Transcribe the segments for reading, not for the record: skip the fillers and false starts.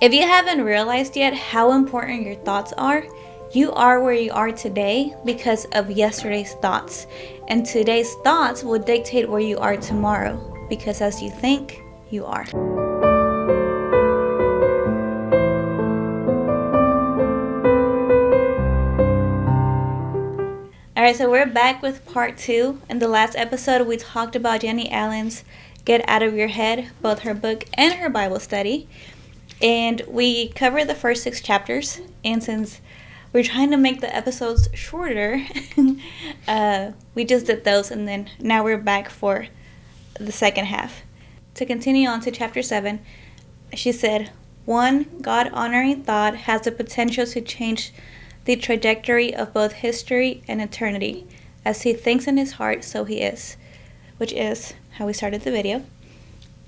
If you haven't realized yet how important your thoughts are, you are where you are today because of yesterday's thoughts. And today's thoughts will dictate where you are tomorrow, because as you think, you are. Alright, so we're back with part 2. In the last episode, we talked about Jenny Allen's Get Out of Your Head, both her book and her Bible study. And we covered the first 6 chapters. And since we're trying to make the episodes shorter, we just did those. And then now we're back for the second half. To continue on to chapter 7, she said, 1 God-honoring thought has the potential to change the trajectory of both history and eternity. As he thinks in his heart, so he is. Which is how we started the video.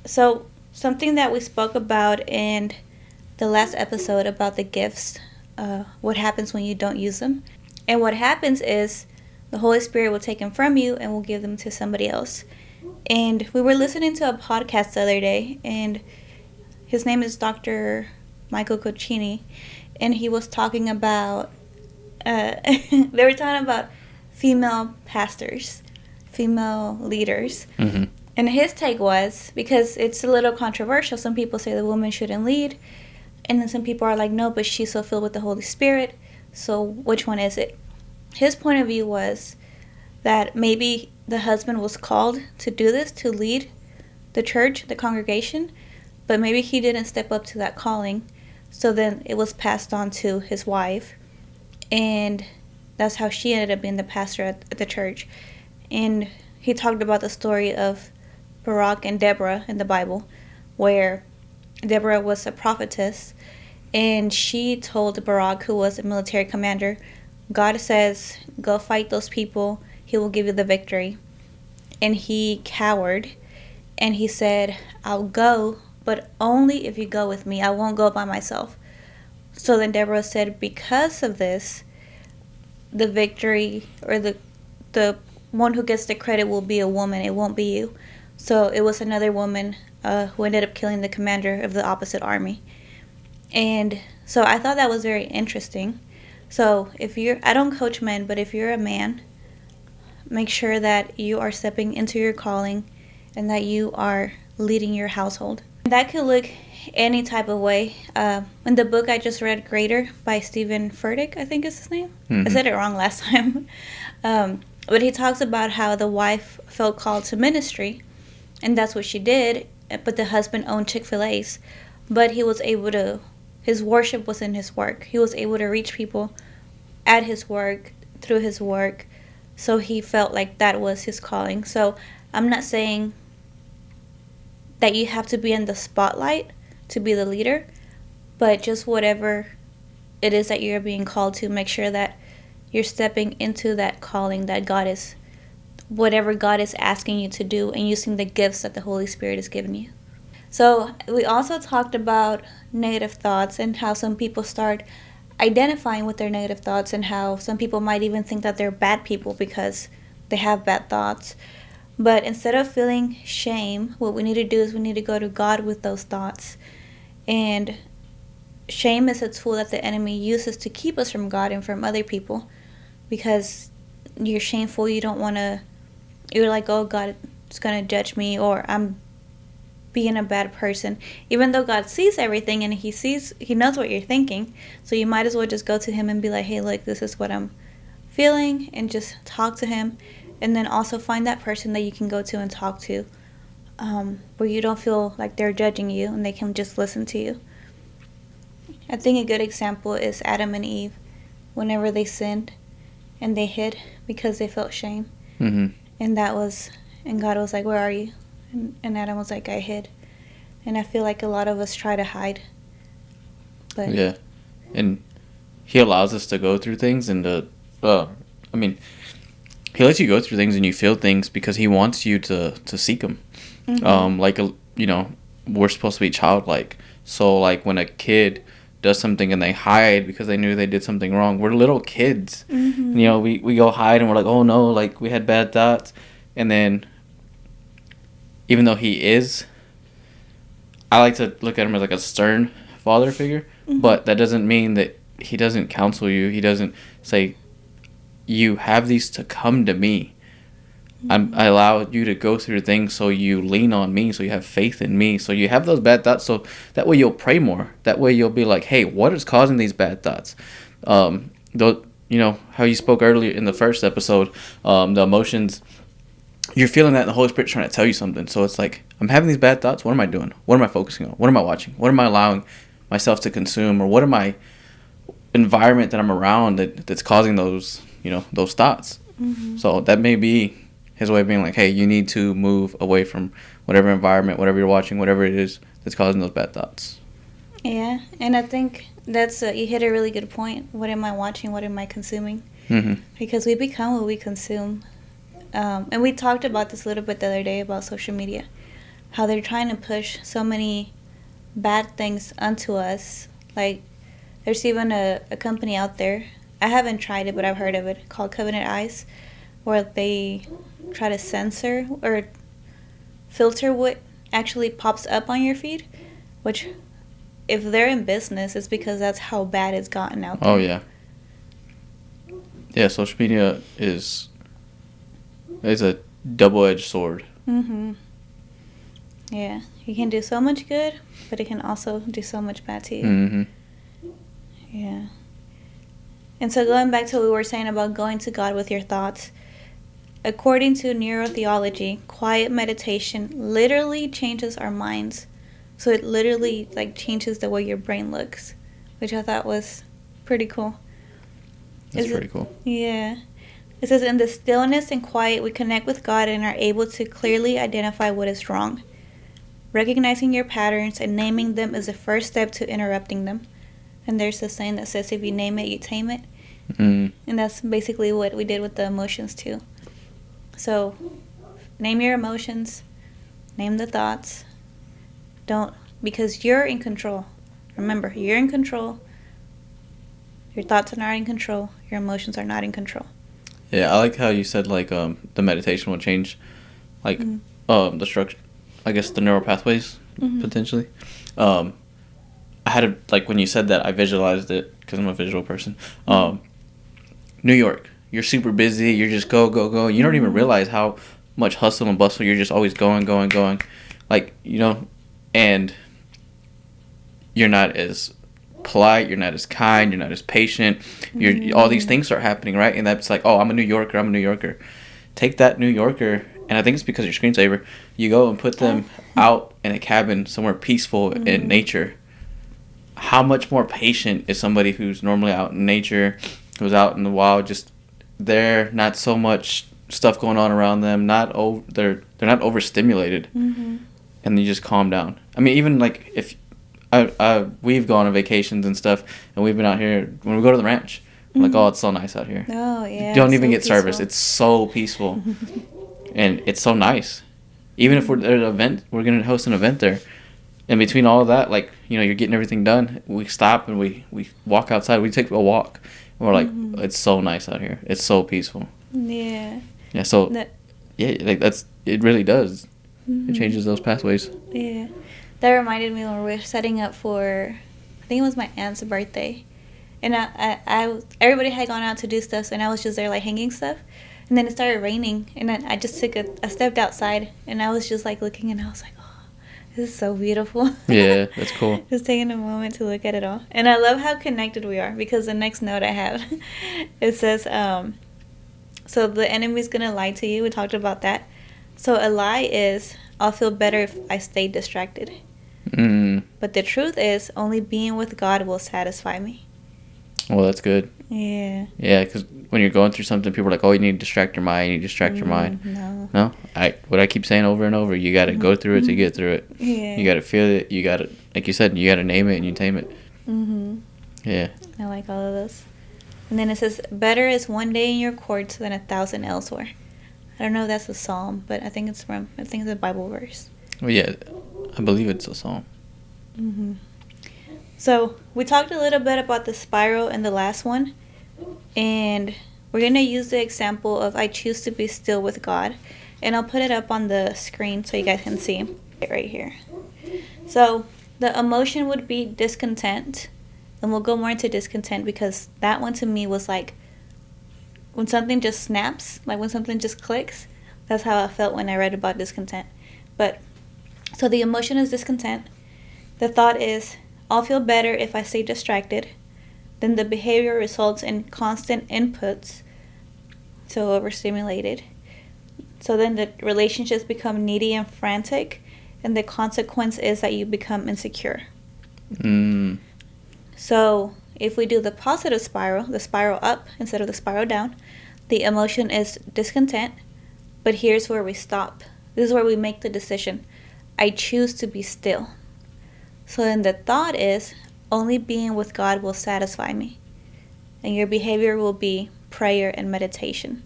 So, something that we spoke about in the last episode about the gifts, what happens when you don't use them. And what happens is the Holy Spirit will take them from you and will give them to somebody else. And we were listening to a podcast the other day, and his name is Dr. Michael Coccini, and he was talking about they were talking about female pastors, female leaders. Mm-hmm. And his take was, because it's a little controversial, some people say the woman shouldn't lead, and then some people are like, no, but she's so filled with the Holy Spirit, so which one is it? His point of view was that maybe the husband was called to do this, to lead the church, the congregation, but maybe he didn't step up to that calling, so then it was passed on to his wife. And that's how she ended up being the pastor at the church. And he talked about the story of Barak and Deborah in the Bible, where Deborah was a prophetess, and she told Barak, who was a military commander, God says, go fight those people, he will give you the victory. And he cowered, and he said, I'll go, but only if you go with me. I won't go by myself. So then Deborah said, because of this, the victory, or the one who gets the credit will be a woman. It won't be you. So it was another woman who ended up killing the commander of the opposite army. And so I thought that was very interesting. So I don't coach men, but if you're a man, make sure that you are stepping into your calling and that you are leading your household. That could look any type of way. In the book I just read, Greater, by Stephen Furtick, I think is his name. Mm-hmm. I said it wrong last time. But he talks about how the wife felt called to ministry, and that's what she did, but the husband owned Chick-fil-A's. But he was able to, his worship was in his work. He was able to reach people at his work, through his work, so he felt like that was his calling. So I'm not saying that you have to be in the spotlight to be the leader, but just whatever it is that you're being called to, make sure that you're stepping into that calling that God is, whatever God is asking you to do, and using the gifts that the Holy Spirit has given you. So we also talked about negative thoughts and how some people start identifying with their negative thoughts, and how some people might even think that they're bad people because they have bad thoughts. But instead of feeling shame, what we need to do is we need to go to God with those thoughts. And shame is a tool that the enemy uses to keep us from God and from other people, because you're shameful, you don't want to, you're like, oh, God is going to judge me, or I'm being a bad person, even though God sees everything and he knows what you're thinking. So you might as well just go to him and be like, hey, look, this is what I'm feeling, and just talk to him. And then also find that person that you can go to and talk to, where you don't feel like they're judging you and they can just listen to you. I think a good example is Adam and Eve, whenever they sinned and they hid because they felt shame. Mm-hmm. And God was like, where are you? And Adam was like, I hid. And I feel like a lot of us try to hide. But yeah, and he allows us to go through things, and he lets you go through things and you feel things because he wants you to seek him. Mm-hmm. We're supposed to be childlike. So like when a kid does something and they hide because they knew they did something wrong, we're little kids. Mm-hmm. We go hide and we're like, oh no, like we had bad thoughts. And then even though he is, I like to look at him as like a stern father figure, but that doesn't mean that he doesn't counsel you. He doesn't say, you have these to come to me. I allow you to go through things so you lean on me, so you have faith in me, so you have those bad thoughts, so that way you'll pray more. That way you'll be like, hey, what is causing these bad thoughts? How you spoke earlier in the first episode, the emotions, you're feeling that, and the Holy Spirit's trying to tell you something. So it's like, I'm having these bad thoughts. What am I doing? What am I focusing on? What am I watching? What am I allowing myself to consume? Or what am I environment that I'm around that's causing those thoughts? So that may be his way of being like, hey, you need to move away from whatever environment, whatever you're watching, whatever it is that's causing those bad thoughts. Yeah, and I think that's you hit a really good point. What am I watching? What am I consuming? Because we become what we consume. And we talked about this a little bit the other day about social media, how they're trying to push so many bad things onto us. Like, there's even a company out there, I haven't tried it, but I've heard of it, called Covenant Eyes, where they try to censor or filter what actually pops up on your feed, which, if they're in business, it's because that's how bad it's gotten out there. Oh, yeah. Yeah, social media is a double-edged sword. Yeah, it can do so much good, but it can also do so much bad to you. Yeah. And so going back to what we were saying about going to God with your thoughts, according to Neurotheology, quiet meditation literally changes our minds. So it literally changes the way your brain looks, which I thought was pretty cool. That's pretty cool. Yeah. It says, in the stillness and quiet, we connect with God and are able to clearly identify what is wrong. Recognizing your patterns and naming them is the first step to interrupting them. And there's a saying that says, if you name it, you tame it. And that's basically what we did with the emotions too. So, name your emotions, name the thoughts. Because you're in control. Remember, you're in control. Your thoughts are not in control. Your emotions are not in control. Yeah, I like how you said the meditation will change the structure, I guess the neural pathways potentially. I had when you said that, I visualized it because I'm a visual person. New York, you're super busy. You're just go, go, go. You don't even realize how much hustle and bustle. You're just always going, going, going. And you're not as polite. You're not as kind. You're not as patient. All these things start happening, right? And that's like, oh, I'm a New Yorker. I'm a New Yorker. Take that New Yorker, and I think it's because of your screensaver. You go and put them out in a cabin somewhere peaceful in nature. How much more patient is somebody who's normally out in nature, who's out in the wild, just there, not so much stuff going on around them, they're not overstimulated, and you just calm down. I mean, even if we've gone on vacations and stuff, and we've been out here, when we go to the ranch, I'm like, oh, it's so nice out here. Oh, yeah. You don't even get service. It's so peaceful, and it's so nice. Even if we're at an event, we're going to host an event there. In between all of that, you're getting everything done. We stop and we walk outside. We take a walk. And we're like, it's so nice out here. It's so peaceful. Yeah. Yeah. So, it really does. It changes those pathways. Yeah. That reminded me when we were setting up for, I think it was my aunt's birthday, and I everybody had gone out to do stuff, and I was just there hanging stuff, and then it started raining, and then I just I stepped outside, and I was just looking, and I was like, this is so beautiful. Yeah, that's cool. Just taking a moment to look at it all. And I love how connected we are, because the next note I have, it says, so the enemy's going to lie to you. We talked about that. So a lie is, I'll feel better if I stay distracted. But the truth is, only being with God will satisfy me. Well, that's good. Yeah. Yeah, because when you're going through something, people are like, oh, you need to distract your mind. You need to distract your mind. No. What I keep saying over and over, you got to go through it to get through it. Yeah. You got to feel it. You got to, like you said, you got to name it and you tame it. Yeah. I like all of those. And then it says, better is one day in your courts than 1,000 elsewhere. I don't know if that's a psalm, but I think it's a Bible verse. Well, yeah, I believe it's a psalm. So we talked a little bit about the spiral in the last one, and we're going to use the example of I choose to be still with God, and I'll put it up on the screen so you guys can see it right here. So the emotion would be discontent. And we'll go more into discontent because that one to me was like when something just snaps, like when something just clicks. That's how I felt when I read about discontent. But so the emotion is discontent. The thought is, I'll feel better if I stay distracted. Then the behavior results in constant inputs, so overstimulated. So then the relationships become needy and frantic, and the consequence is that you become insecure. So if we do the positive spiral, the spiral up instead of the spiral down, the emotion is discontent, but here's where we stop. This is where we make the decision. I choose to be still. So then the thought is, only being with God will satisfy me. And your behavior will be prayer and meditation.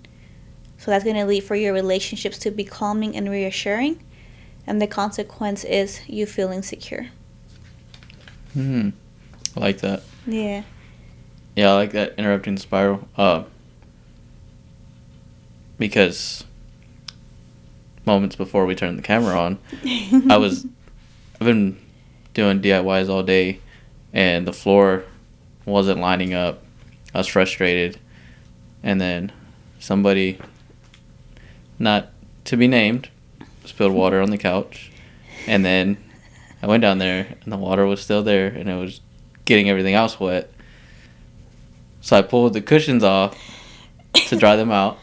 So that's going to lead for your relationships to be calming and reassuring. And the consequence is you feeling secure. I like that. Yeah. Yeah, I like that interrupting the spiral. Because moments before we turned the camera on, I've been doing DIYs all day, and the floor wasn't lining up. I was frustrated, and then somebody, not to be named, spilled water on the couch, and then I went down there, and the water was still there, and it was getting everything else wet. So I pulled the cushions off to dry them out,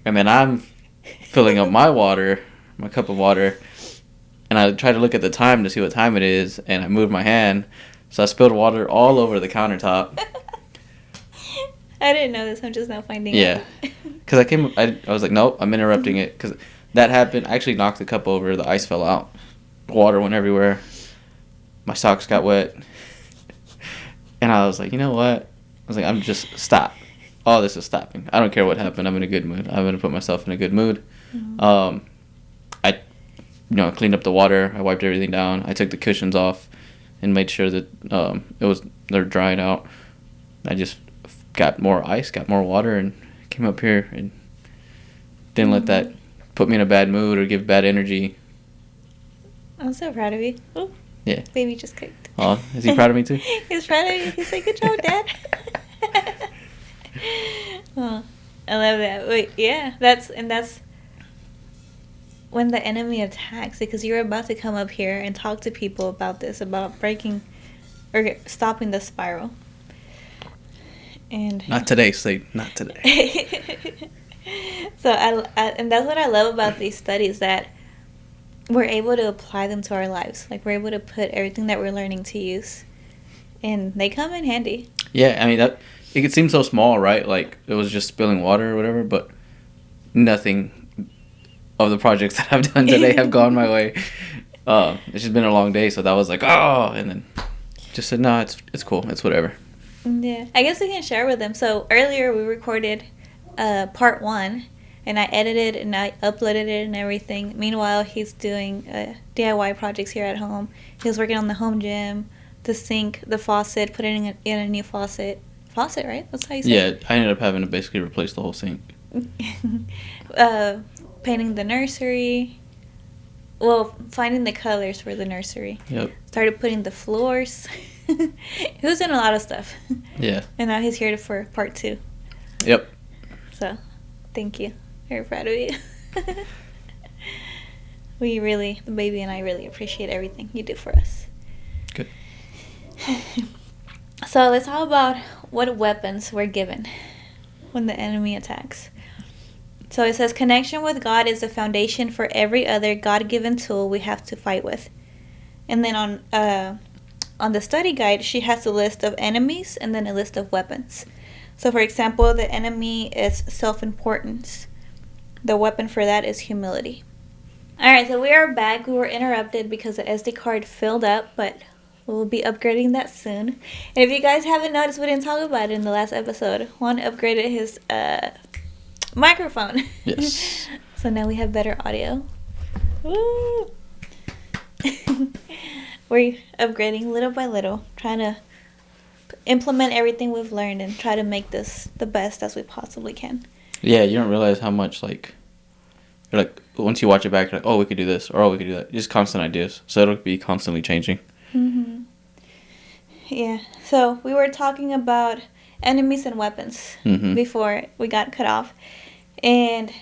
and then I'm filling up my cup of water, and I tried to look at the time to see what time it is, and I moved my hand, so I spilled water all over the countertop. I didn't know this. I'm just now finding out. Yeah, because I was like, nope, I'm interrupting it, because that happened. I actually knocked the cup over. The ice fell out. Water went everywhere. My socks got wet. And I was like, you know what? I was like, I'm just stop. All this is stopping. I don't care what happened. I'm in a good mood. I'm going to put myself in a good mood. I cleaned up the water. I wiped everything down. I took the cushions off and made sure that they're drying out. I just got more ice, got more water, and came up here and didn't let that put me in a bad mood or give bad energy. I'm so proud of you. Oh, yeah. Baby just cooked. Oh, is he proud of me too? He's proud of you. He's like, good job, Dad. Oh, I love that. Wait, yeah, that's when the enemy attacks, because you're about to come up here and talk to people about this, about breaking or stopping the spiral. And not today, Slade. Not today. So and that's what I love about these studies, that we're able to apply them to our lives. Like, we're able to put everything that we're learning to use, and they come in handy. Yeah, I mean, that it could seem so small, right? Like, it was just spilling water or whatever, but nothing of the projects that I've done today have gone my way. It's just been a long day, so that was like, oh, and then just said, no, it's cool. It's whatever. Yeah, I guess we can share with them. So earlier we recorded part 1, and I edited and I uploaded it and everything. Meanwhile, he's doing DIY projects here at home. He was working on the home gym, the sink, the faucet, putting in a new faucet. Faucet, right? That's how you say it? Yeah, I ended up having to basically replace the whole sink. Painting the nursery. Well, finding the colors for the nursery. Yep. Started putting the floors. He was doing a lot of stuff. Yeah. And now he's here for part 2. Yep. So, thank you. Very proud of you. The baby and I really appreciate everything you do for us. Good. So, let's talk about what weapons we're given when the enemy attacks. So it says, connection with God is the foundation for every other God-given tool we have to fight with. And then on the study guide, she has a list of enemies and then a list of weapons. So, for example, the enemy is self-importance. The weapon for that is humility. All right, so we are back. We were interrupted because the SD card filled up, but we'll be upgrading that soon. And if you guys haven't noticed, we didn't talk about it in the last episode. Juan upgraded his microphone. Yes. So now we have better audio. Woo! We're upgrading little by little, trying to implement everything we've learned and try to make this the best as we possibly can. Yeah, you don't realize how much, you're like, once you watch it back, you're like, oh, we could do this, or oh, we could do that. Just constant ideas. So it'll be constantly changing. Mm-hmm. Yeah. So we were talking about enemies and weapons before we got cut off. And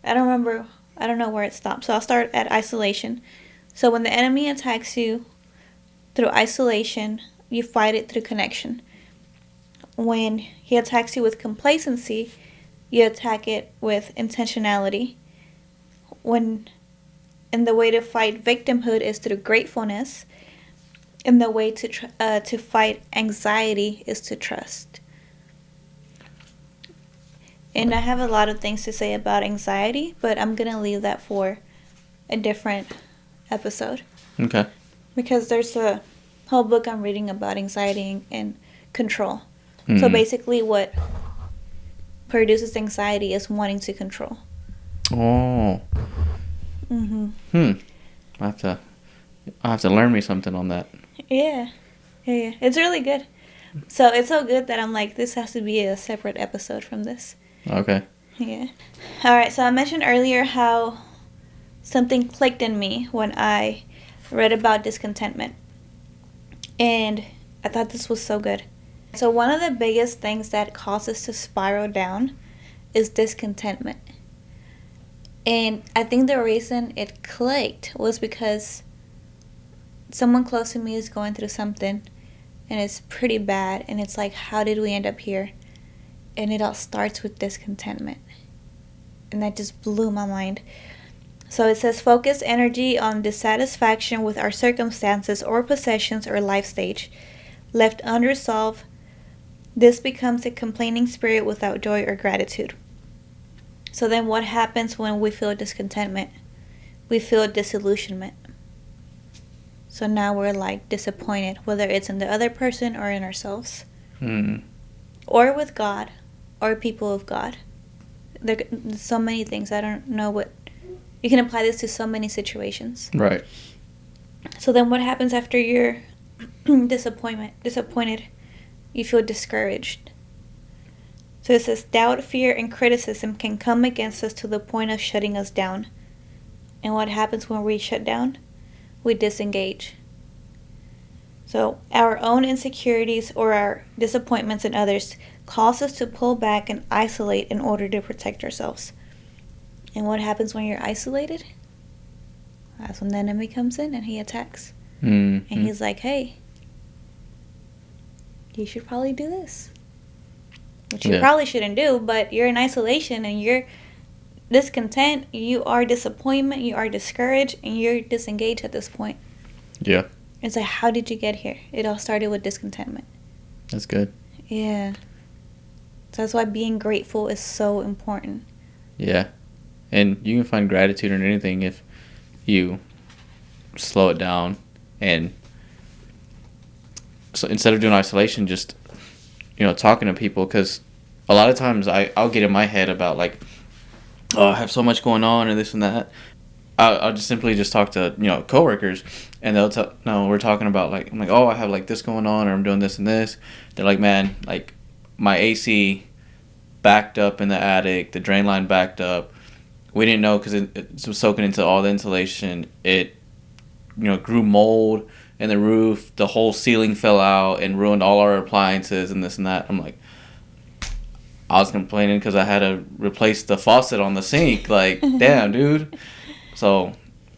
I don't remember, I don't know where it stopped. So I'll start at isolation. So when the enemy attacks you through isolation, you fight it through connection. When he attacks you with complacency, you attack it with intentionality. And the way to fight victimhood is through gratefulness. And the way to fight anxiety is to trust. And I have a lot of things to say about anxiety, but I'm going to leave that for a different episode. Okay. Because there's a whole book I'm reading about anxiety and control. So basically what produces anxiety is wanting to control. Oh. Mm-hmm. I have to learn me something on that. Yeah. It's really good. So it's so good that I'm like, this has to be a separate episode from this. Okay. Yeah. All right. So I mentioned earlier how something clicked in me when I read about discontentment. And I thought this was so good. So one of the biggest things that causes us to spiral down is discontentment. And I think the reason it clicked was because someone close to me is going through something and it's pretty bad. And it's like, how did we end up here? And it all starts with discontentment. And that just blew my mind. So it says, focus energy on dissatisfaction with our circumstances or possessions or life stage. Left unresolved, this becomes a complaining spirit without joy or gratitude. So then what happens when we feel discontentment? We feel disillusionment. So now we're like disappointed, whether it's in the other person or in ourselves. Or with God, or people of God. There's so many things. I don't know what... You can apply this to so many situations. Right. So then what happens after you're disappointed? You feel discouraged. So it says, doubt, fear, and criticism can come against us to the point of shutting us down. And what happens when we shut down? We disengage. So our own insecurities or our disappointments in others cause us to pull back and isolate in order to protect ourselves. And what happens when you're isolated? That's when the enemy comes in and he attacks. And he's like, hey, you should probably do this. Which you probably shouldn't do, but you're in isolation and you're discontent, you are disappointment, you are discouraged, and you're disengaged at this point. Yeah. It's like, how did you get here? It all started with discontentment. That's good. Yeah. So that's why being grateful is so important. Yeah. And you can find gratitude in anything if you slow it down. And so instead of doing isolation, just, talking to people. Because a lot of times I'll get in my head about like, oh, I have so much going on and this and that. I'll just simply talk to, coworkers, and they'll tell, no, we're talking about like, I'm like, oh, I have like this going on, or I'm doing this and this. They're like, man, like my AC backed up in the attic, the drain line backed up. We didn't know because it was soaking into all the insulation. It, grew mold in the roof. The whole ceiling fell out and ruined all our appliances and this and that. I'm like, I was complaining because I had to replace the faucet on the sink. Like, damn, dude. So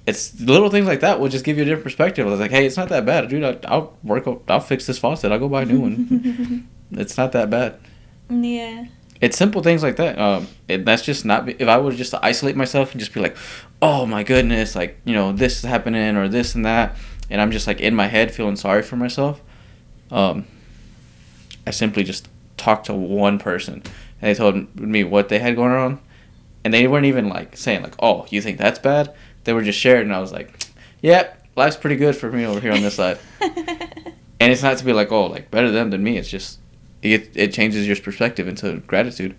it's little things like that will just give you a different perspective. I was like, hey, it's not that bad, dude. I'll fix this faucet. I'll go buy a new one. It's not that bad. Yeah. It's simple things like that. That's just not. If I were just to isolate myself and just be like, oh my goodness, like this is happening or this and that, and I'm just like in my head feeling sorry for myself. I simply just talked to one person, and they told me what they had going on, and they weren't even like saying like, oh, you think that's bad? They were just sharing, and I was like, yeah, life's pretty good for me over here on this side. And it's not to be like, oh, like better them than me. It's just it changes your perspective into gratitude.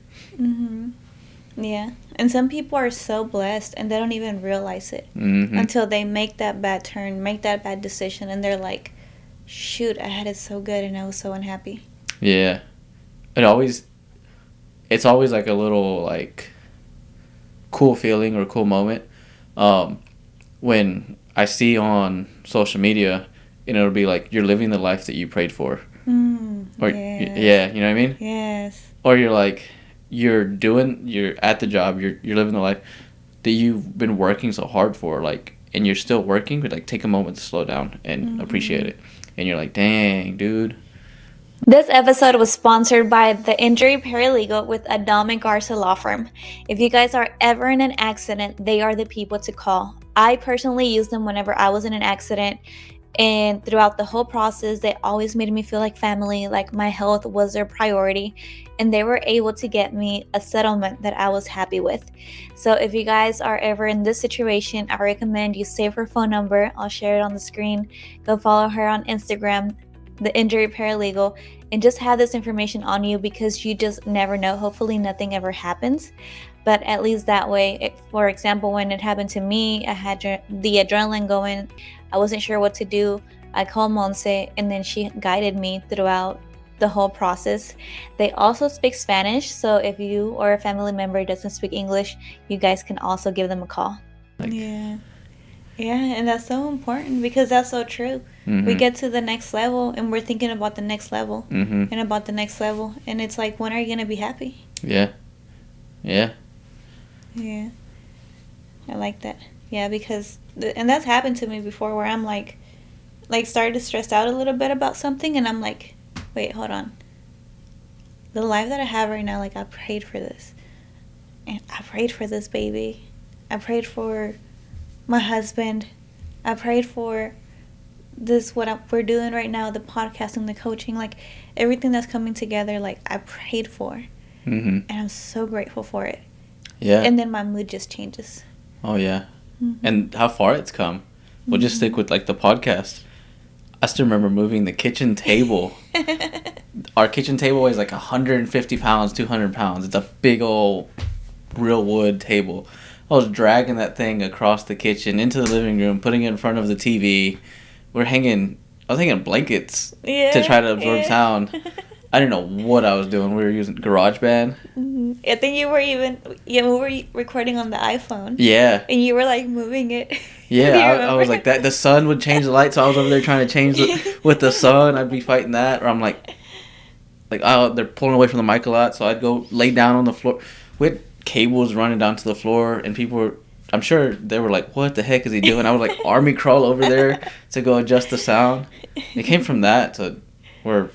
Yeah. And some people are so blessed and they don't even realize it until they make that bad turn, make that bad decision, and they're like, shoot, I had it so good and I was so unhappy. Yeah. It's always like a little like cool feeling or cool moment when I see on social media and it'll be like you're living the life that you prayed for. Or Yes. yeah, you know what I mean? Yes. Or you're like you're at the job, you're living the life that you've been working so hard for, like, and you're still working, but like take a moment to slow down and appreciate it. And you're like, dang, dude. This episode was sponsored by the Injury Paralegal with Adam and Garza Law Firm. If you guys are ever in an accident, they are the people to call. I personally used them whenever I was in an accident, and throughout the whole process, they always made me feel like family, like my health was their priority, and they were able to get me a settlement that I was happy with. So if you guys are ever in this situation, I recommend you save her phone number. I'll share it on the screen. Go follow her on Instagram, the Injury Paralegal, and just have this information on you because you just never know. Hopefully nothing ever happens, but at least that way, for example, when it happened to me, I had the adrenaline going. I wasn't sure what to do. I called Monse, and then she guided me throughout the whole process. They also speak Spanish, so if you or a family member doesn't speak English, you guys can also give them a call. Yeah, and that's so important because that's so true. We get to the next level, and we're thinking about the next level, and about the next level, and it's like, when are you gonna be happy? Yeah. I like that. Yeah, because and that's happened to me before, where I'm like started to stress out a little bit about something, and I'm like, wait, hold on. The life that I have right now, like, I prayed for this, and I prayed for this baby. I prayed for my husband. I prayed for this, we're doing right now, the podcasting, the coaching, like everything that's coming together, like I prayed for, and I'm so grateful for it. And then my mood just changes. Oh yeah. And how far it's come. We'll just stick with like the podcast. I still remember moving the kitchen table. Our kitchen table weighs like 150 pounds, 200 pounds. It's a big old real wood table. I was dragging that thing across the kitchen into the living room, putting it in front of the TV. I was hanging blankets to try to absorb sound. I didn't know what I was doing. We were using GarageBand. I think you were we were recording on the iPhone. Yeah. And you were like moving it. Yeah, I was like that. The sun would change the light, so I was over there trying to change with the sun. I'd be fighting that, or I'm like, they're pulling away from the mic a lot, so I'd go lay down on the floor. We had cables running down to the floor, and people were, I'm sure they were like, what the heck is he doing? I would like army crawl over there to go adjust the sound. It came from that to where,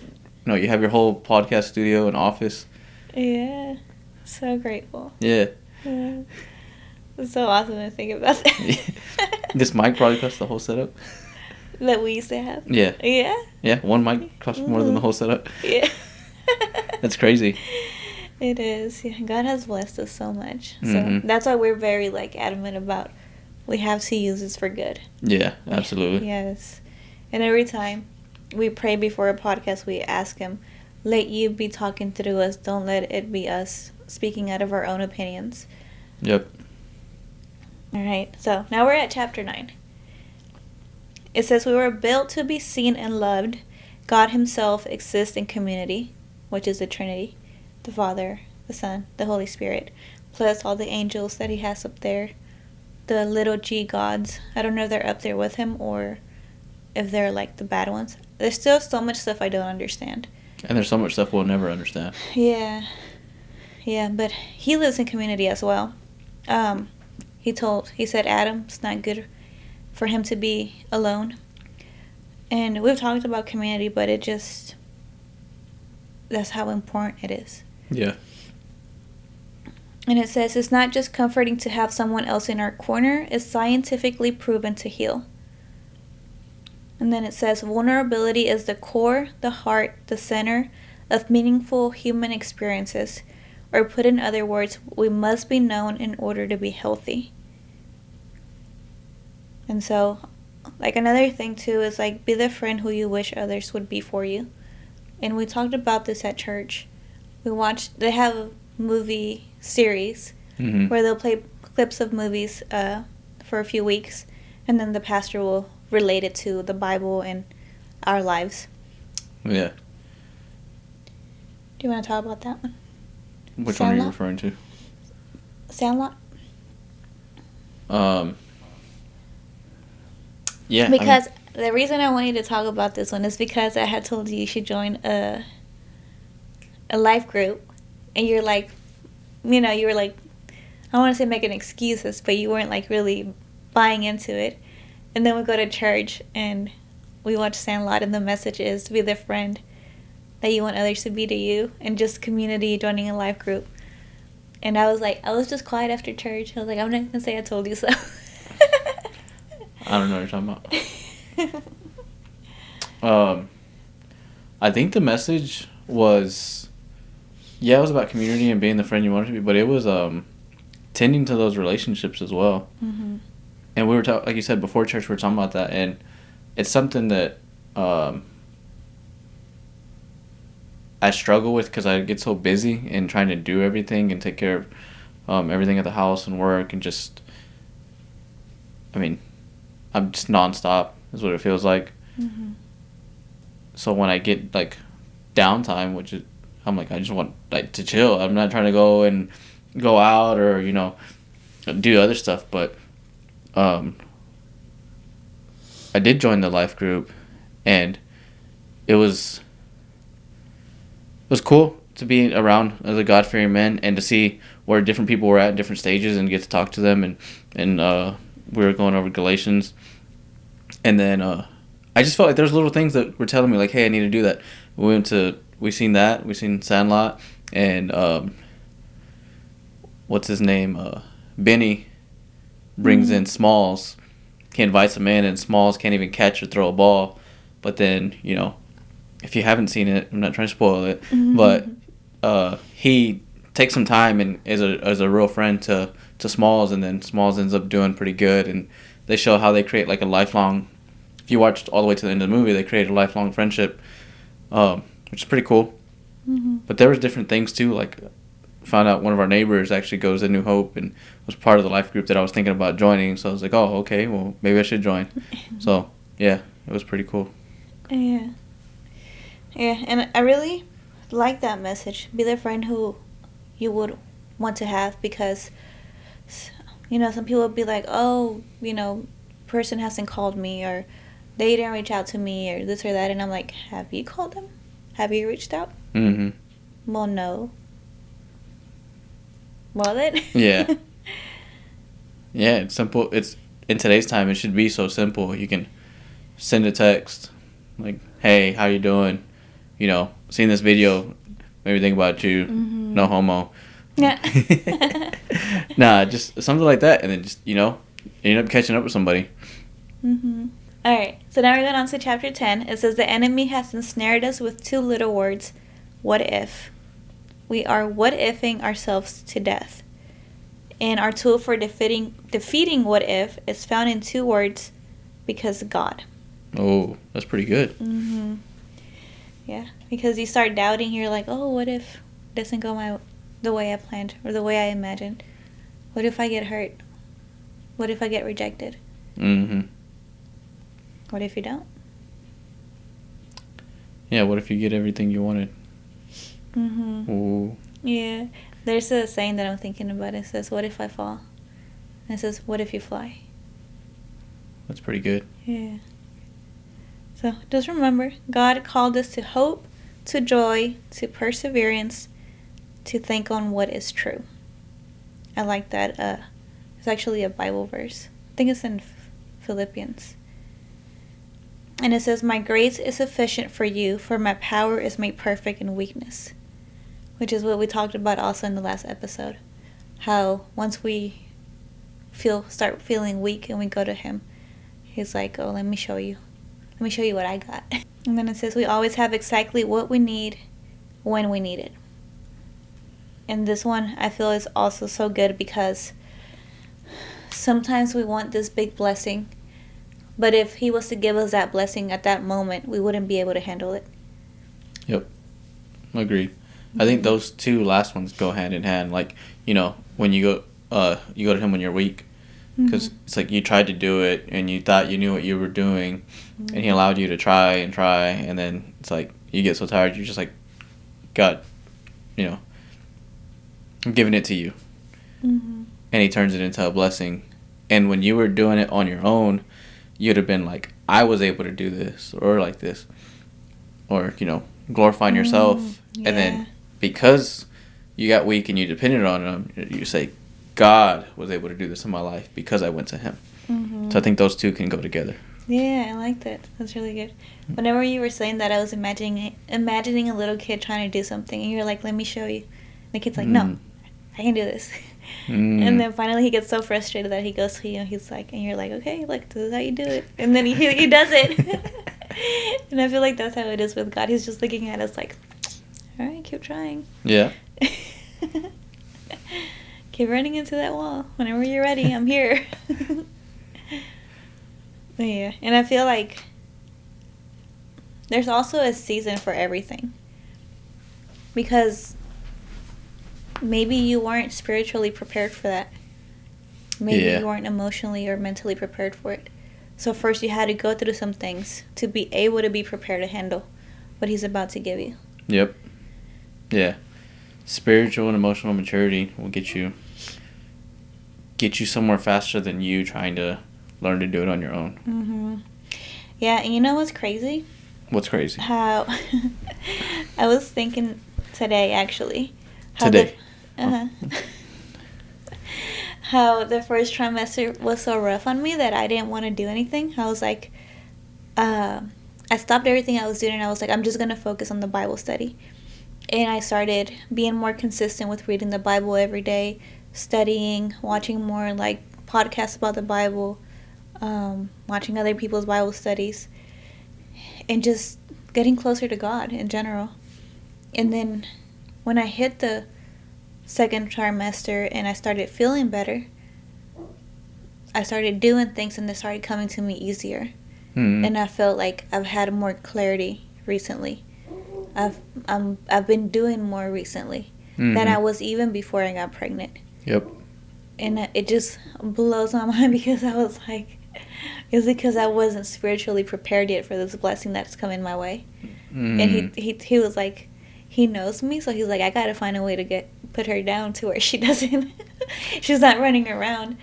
you have your whole podcast studio and office. Yeah. So grateful. Yeah. It's so awesome to think about that. This mic probably cost the whole setup. That we used to have? Yeah. Yeah? Yeah, one mic costs more than the whole setup. Yeah. That's crazy. It is. Yeah, God has blessed us so much. So that's why we're very adamant about, we have to use this for good. Yeah, absolutely. Yes. And every time we pray before a podcast, we ask Him, let you be talking through us. Don't let it be us speaking out of our own opinions. Yep. All right. So now we're at chapter 9. It says, we were built to be seen and loved. God Himself exists in community, which is the Trinity. The Father, the Son, the Holy Spirit, plus all the angels that He has up there. The little g gods. I don't know if they're up there with Him or if they're like the bad ones. There's still so much stuff I don't understand. And there's so much stuff we'll never understand. Yeah. Yeah, but He lives in community as well. He said Adam, it's not good for him to be alone. And we've talked about community, but that's how important it is. Yeah. And it says, it's not just comforting to have someone else in our corner, it's scientifically proven to heal. And then it says, vulnerability is the core, the heart, the center of meaningful human experiences. Or put in other words, we must be known in order to be healthy. And so, another thing too is be the friend who you wish others would be for you. And we talked about this at church. They have a movie series where they'll play clips of movies for a few weeks, and then the pastor will relate it to the Bible and our lives. Yeah. Do you want to talk about that one? Which one are you referring to? Sandlot? Yeah. Because the reason I wanted to talk about this one is because I had told you should join a life group, and you're like, you were like, I don't want to say making excuses, but you weren't like really buying into it. And then we go to church and we watch Sandlot, and the message is to be the friend that you want others to be to you, and just community, joining a life group. And I was just quiet after church. I was like, I'm not gonna say I told you so. I don't know what you're talking about. I think the message was, yeah, it was about community and being the friend you wanted to be, but it was tending to those relationships as well. Mm-hmm. And we were like you said, before church, we were talking about that, and it's something that I struggle with because I get so busy in trying to do everything and take care of everything at the house and work, and just, I'm just nonstop is what it feels like. Mm-hmm. So when I get like downtime, which is, I'm like, I just want like to chill. I'm not trying to go out or do other stuff. But I did join the life group, and it was cool to be around other God-fearing men and to see where different people were at different stages and get to talk to them, and we were going over Galatians, and then I just felt like there's little things that were telling me like, hey, I need to do that. We seen Sandlot, and what's his name, Benny brings in Smalls. He invites him in, and Smalls can't even catch or throw a ball. But then, if you haven't seen it, I'm not trying to spoil it, but he takes some time and is a real friend to Smalls, and then Smalls ends up doing pretty good, and they show how they create like a lifelong. If you watched all the way to the end of the movie, they create a lifelong friendship, which is pretty cool. Mm-hmm. But there was different things too, like found out one of our neighbors actually goes to New Hope and was part of the life group that I was thinking about joining. So I was like, oh, okay, well, maybe I should join. So, yeah, it was pretty cool. Yeah. Yeah, and I really like that message. Be the friend who you would want to have, because, some people would be like, oh, person hasn't called me, or they didn't reach out to me, or this or that. And I'm like, have you called them? Have you reached out? Mm-hmm. Well, no. Well, then. Yeah. Yeah, it's simple. It's in today's time, it should be so simple. You can send a text like, hey, how you doing? Seeing this video made me think about you. Mm-hmm. No homo. Yeah. Nah, just something like that. And then just, you end up catching up with somebody. Mm-hmm. All right. So now we're going on to chapter 10. It says, the enemy has ensnared us with two little words. What if? We are what-ifing ourselves to death. And our tool for defeating what if is found in two words, because God. Oh, that's pretty good. Mm-hmm. Yeah, because you start doubting, you're like, oh, what if it doesn't go the way I planned or the way I imagined? What if I get hurt? What if I get rejected? Mm-hmm. What if you don't? Yeah, what if you get everything you wanted? Mm-hmm. Ooh. Yeah, there's a saying that I'm thinking about. It says, what if I fall? And it says, what if you fly? That's pretty good. Yeah. So just remember, God called us to hope, to joy, to perseverance, to think on what is true. I like that. It's actually a Bible verse. I think it's in Philippians. And it says, my grace is sufficient for you, for my power is made perfect in weakness. Which is what we talked about also in the last episode. How once we start feeling weak and we go to him, he's like, oh, let me show you. Let me show you what I got. And then it says, we always have exactly what we need when we need it. And this one I feel is also so good, because sometimes we want this big blessing, but if he was to give us that blessing at that moment, we wouldn't be able to handle it. Yep. Agreed. I think those two last ones go hand in hand. Like, when you go to him when you're weak, because it's like you tried to do it and you thought you knew what you were doing, and he allowed you to try, and then it's like you get so tired, you're just like, God, I'm giving it to you. Mm-hmm. And he turns it into a blessing. And when you were doing it on your own, you'd have been like, I was able to do this or like this, or glorifying yourself, and then because you got weak and you depended on him, you say, God was able to do this in my life because I went to him. So I think those two can go together. Yeah, I like that. That's really good. Whenever you were saying that, I was imagining a little kid trying to do something, and you're like, let me show you. And the kid's like, no, I can do this. And then finally he gets so frustrated that he goes to you, and he's like, and you're like, okay, look, this is how you do it. And then he does it. And I feel like that's how it is with God. He's just looking at us like, all right, keep trying. Yeah. Keep running into that wall. Whenever you're ready, I'm here. Yeah, and I feel like there's also a season for everything. Because maybe you weren't spiritually prepared for that. Maybe you weren't emotionally or mentally prepared for it. So first you had to go through some things to be able to be prepared to handle what he's about to give you. Yep. Yeah. Spiritual and emotional maturity will get you somewhere faster than you trying to learn to do it on your own. Mm-hmm. Yeah, and you know what's crazy? What's crazy? How I was thinking today, actually. How the first trimester was so rough on me that I didn't want to do anything. I was like, I stopped everything I was doing, and I was like, I'm just going to focus on the Bible study. And I started being more consistent with reading the Bible every day, studying, watching more like podcasts about the Bible, watching other people's Bible studies, and just getting closer to God in general. And then when I hit the second trimester and I started feeling better, I started doing things and they started coming to me easier. And I felt like I've had more clarity recently. I've been doing more recently than I was even before I got pregnant. Yep. And it just blows my mind because I was like, is it because I wasn't spiritually prepared yet for this blessing that's coming my way? And he was like, he knows me, so he's like, I gotta find a way to put her down to where she doesn't, she's not running around.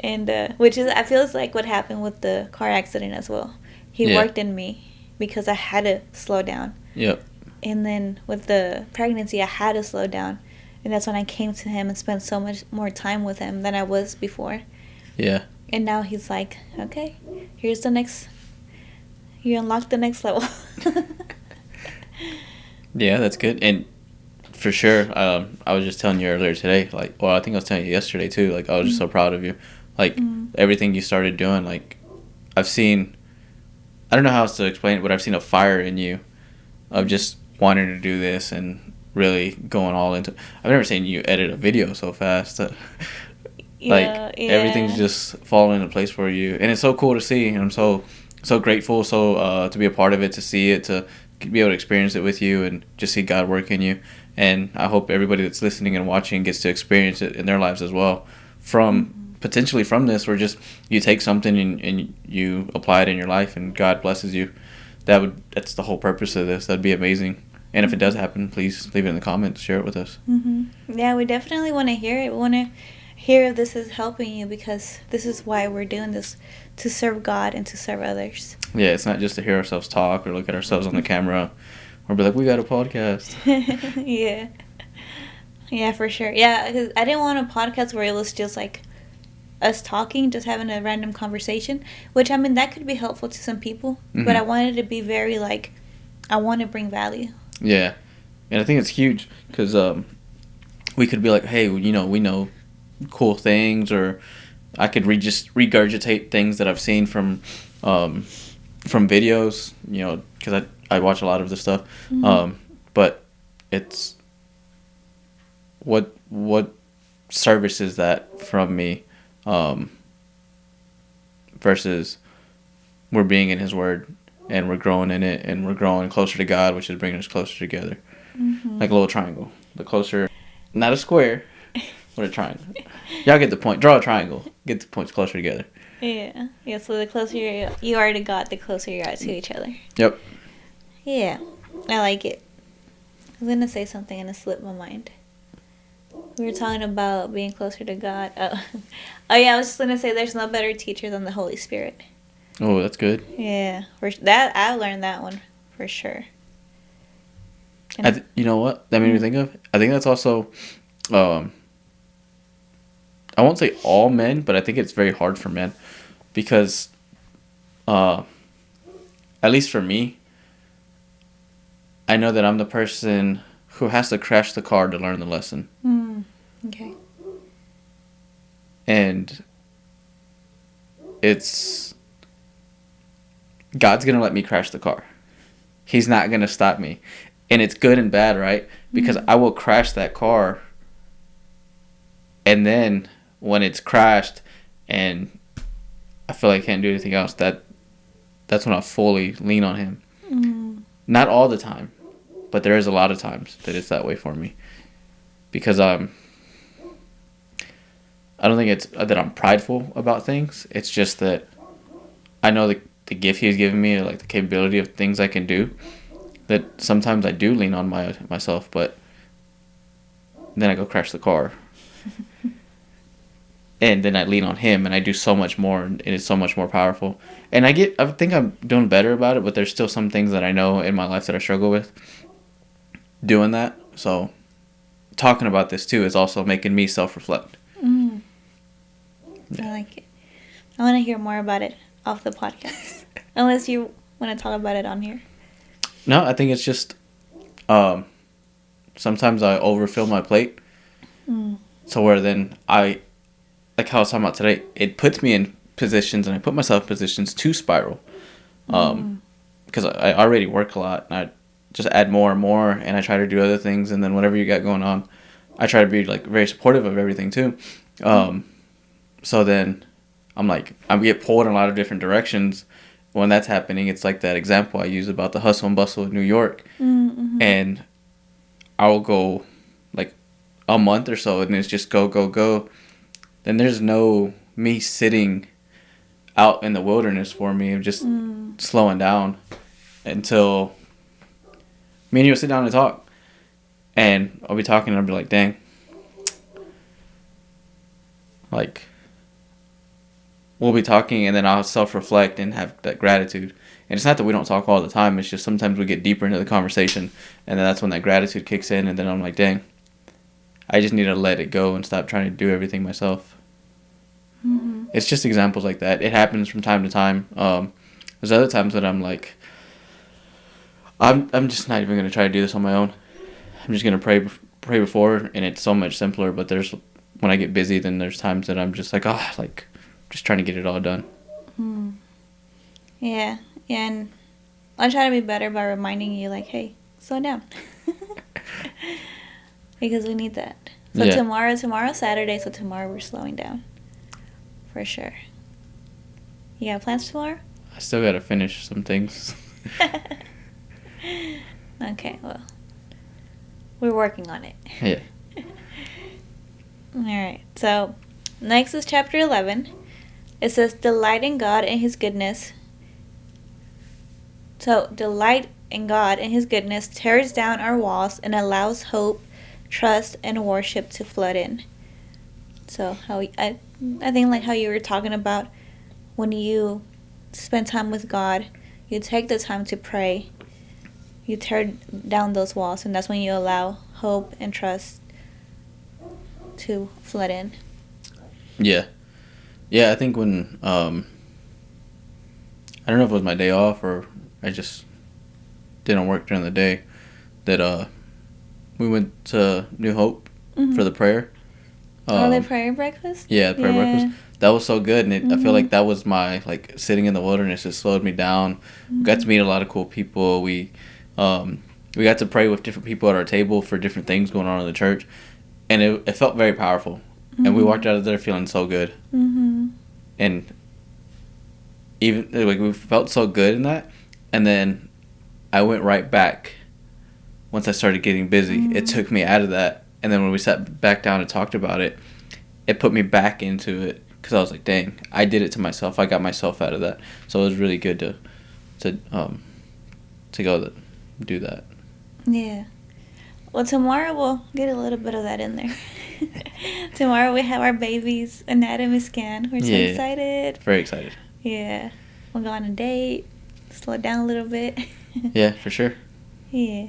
And which is, I feel it's like what happened with the car accident as well. He worked in me because I had to slow down. Yep. And then with the pregnancy, I had to slow down. And that's when I came to him and spent so much more time with him than I was before. Yeah. And now he's like, okay, here's the next, you unlock the next level. Yeah, that's good. And for sure, I was just telling you earlier today, like, well, I think I was telling you yesterday too, like, I was just so proud of you. Like, everything you started doing, like, I've seen, I don't know how else to explain it, but I've seen a fire in you of just wanting to do this and really going all into, I've never seen you edit a video so fast. Everything's just falling into place for you. And it's so cool to see. And I'm so grateful to be a part of it, to see it, to be able to experience it with you and just see God work in you. And I hope everybody that's listening and watching gets to experience it in their lives as well. Potentially from this, where just you take something and you apply it in your life and God blesses you. That's the whole purpose of this. That'd be amazing. And if it does happen, please leave it in the comments. Share it with us. Yeah, we definitely want to hear it. We want to hear if this is helping you, because this is why we're doing this, to serve God and to serve others. Yeah, it's not just to hear ourselves talk or look at ourselves on the camera or be like, we got a podcast. Yeah, for sure. Yeah, because I didn't want a podcast where it was just like us talking, just having a random conversation, which, I mean, that could be helpful to some people, but I wanted it to be very like, I want to bring value. Yeah, and I think it's huge because we could be like, hey, we know cool things, or I could just regurgitate things that I've seen from videos, because I watch a lot of this stuff, but it's what service is that from me, versus we're being in His Word and we're growing in it and we're growing closer to God, which is bringing us closer together, like a little triangle. The closer, not a square, but a triangle. Y'all get the point. Draw a triangle. Get the points closer together. Yeah. So the closer you are to God, the closer you are to each other. Yep. Yeah, I like it. I was gonna say something and it slipped my mind. We were talking about being closer to God. Oh yeah, I was just gonna say there's no better teacher than the Holy Spirit. Oh, that's good. Yeah, that I learned that one for sure. You know what that made me think of? I think that's also, um, I won't say all men, but I think it's very hard for men because, uh, at least for me, I know that I'm the person who has to crash the car to learn the lesson. Okay. And it's God's gonna let me crash the car. He's not gonna stop me. And it's good and bad, right? Because I will crash that car, and then when it's crashed and I feel like I can't do anything else, that's when I fully lean on him. Not all the time, but there is a lot of times that it's that way for me. Because I don't think it's that I'm prideful about things. It's just that I know the gift he's given me, like the capability of things I can do, that sometimes I do lean on myself, but then I go crash the car. And then I lean on him, and I do so much more, and it's so much more powerful. And I think I'm doing better about it, but there's still some things that I know in my life that I struggle with doing that. So talking about this too is also making me self-reflect. I like it. I want to hear more about it off the podcast. Unless you want to talk about it on here. No, I think it's just sometimes I overfill my plate. So where then like how I was talking about today, it puts me in positions, and I put myself in positions to spiral. Because I already work a lot, and I just add more and more, and I try to do other things, and then whatever you got going on, I try to be like very supportive of everything too. So then I get pulled in a lot of different directions. When that's happening, it's like that example I use about the hustle and bustle of New York. And I will go like a month or so, and it's just go, go, go. Then there's no me sitting out in the wilderness for me of just slowing down until me and you will sit down and talk. And I'll be talking, and I'll be like, dang. Like, we'll be talking, and then I'll self-reflect and have that gratitude. And it's not that we don't talk all the time. It's just sometimes we get deeper into the conversation, and then that's when that gratitude kicks in, and then I'm like, dang, I just need to let it go and stop trying to do everything myself. It's just examples like that. It happens from time to time. There's other times that I'm like, I'm just not even going to try to do this on my own. I'm just going to pray before, and it's so much simpler. But when I get busy, then there's times that I'm just like, just trying to get it all done. Yeah, and I'll try to be better by reminding you, like, hey, slow down. Because we need that. So tomorrow's Saturday, so tomorrow we're slowing down. For sure. You got plans tomorrow? I still got to finish some things. Okay, well, we're working on it. Yeah. All right, so next is chapter 11. It says, delight in God and his goodness. So, delight in God and his goodness tears down our walls and allows hope, trust, and worship to flood in. So, I think like how you were talking about, when you spend time with God, you take the time to pray, you tear down those walls, and that's when you allow hope and trust to flood in. Yeah. Yeah, I think when, I don't know if it was my day off or I just didn't work during the day, that we went to New Hope for the prayer. The prayer breakfast? Yeah, the prayer breakfast. That was so good, and I feel like that was my, like, sitting in the wilderness. It slowed me down. We got to meet a lot of cool people. We got to pray with different people at our table for different things going on in the church, and it felt very powerful. And we walked out of there feeling so good. And even, like, we felt so good in that. And then I went right back once I started getting busy. It took me out of that. And then when we sat back down and talked about it, it put me back into it. Because I was like, dang, I did it to myself. I got myself out of that. So it was really good to go do that. Yeah. Well, tomorrow we'll get a little bit of that in there. Tomorrow we have our baby's anatomy scan. We're so excited. Very excited. Yeah. We'll go on a date. Slow it down a little bit. Yeah, for sure. Yeah,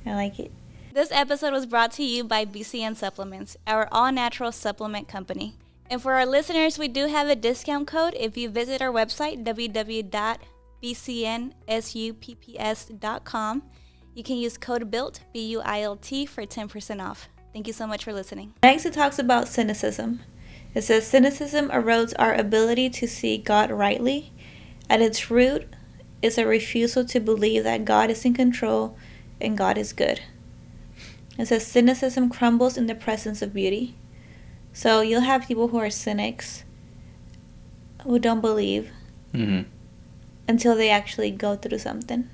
I like it. This episode was brought to you by BCN Supplements, our all-natural supplement company. And for our listeners, we do have a discount code if you visit our website, www.bcnsupps.com. You can use code BUILT, BUILT, for 10% off. Thank you so much for listening. Next, it talks about cynicism. It says, cynicism erodes our ability to see God rightly. At its root, it's a refusal to believe that God is in control and God is good. It says, cynicism crumbles in the presence of beauty. So you'll have people who are cynics who don't believe until they actually go through something.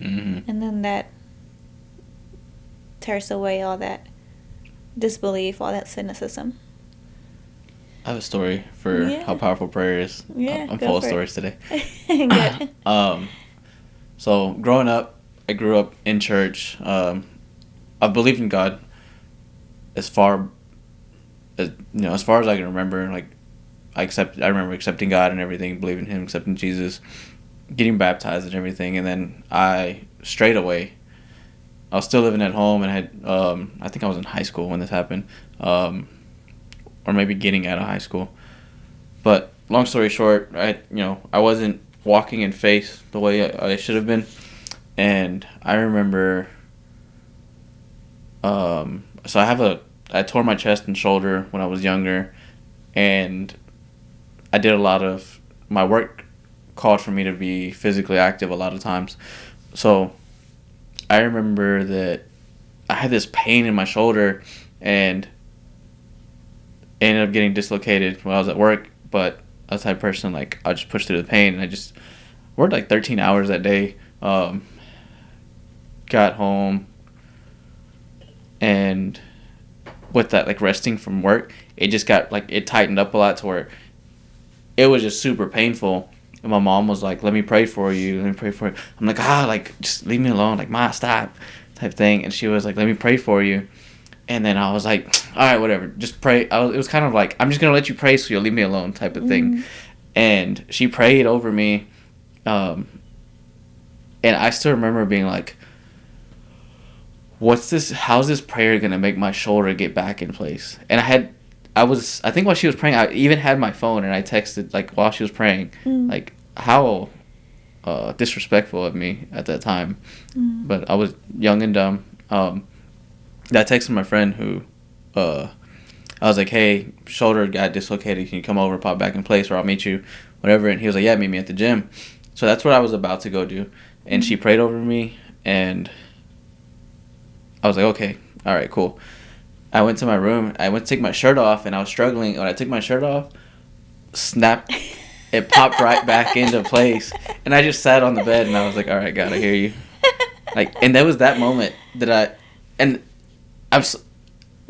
And then that tears away all that disbelief, all that cynicism. I have a story for how powerful prayer is. Yeah, I'm full of stories today. Good. So growing up, I grew up in church. I believed in God as far as as I can remember. Like I remember accepting God and everything, believing in Him, accepting Jesus, getting baptized and everything, and then I strayed away. I was still living at home, and I had I think I was in high school when this happened, or maybe getting out of high school. But long story short, I wasn't walking in faith the way I should have been, and I remember. So I tore my chest and shoulder when I was younger, and I did a lot of my work called for me to be physically active a lot of times. So I remember that I had this pain in my shoulder and ended up getting dislocated when I was at work, but I was the type of person, like, I just pushed through the pain, and I just worked like 13 hours that day. Got home, and with that, like, resting from work, it just got, like, it tightened up a lot to where it was just super painful. And my mom was like, let me pray for you. I'm like, like, just leave me alone. Like, Ma, stop, type thing. And she was like, let me pray for you. And then I was like, all right, whatever, just pray. It was kind of like, I'm just going to let you pray so you'll leave me alone type of thing. And she prayed over me. And I still remember being like, how's this prayer going to make my shoulder get back in place? And I think while she was praying, I even had my phone, and I texted, like, while she was praying, like, how disrespectful of me at that time. But I was young and dumb. I texted my friend who, I was like, hey, shoulder got dislocated. Can you come over, pop back in place, or I'll meet you, whatever. And he was like, yeah, meet me at the gym. So that's what I was about to go do. And she prayed over me, and I was like, okay, all right, cool. I went to my room. I went to take my shirt off, and I was struggling. When I took my shirt off, snap, it popped right back into place. And I just sat on the bed, and I was like, all right, God, I hear you. Like, and that was that moment that I'm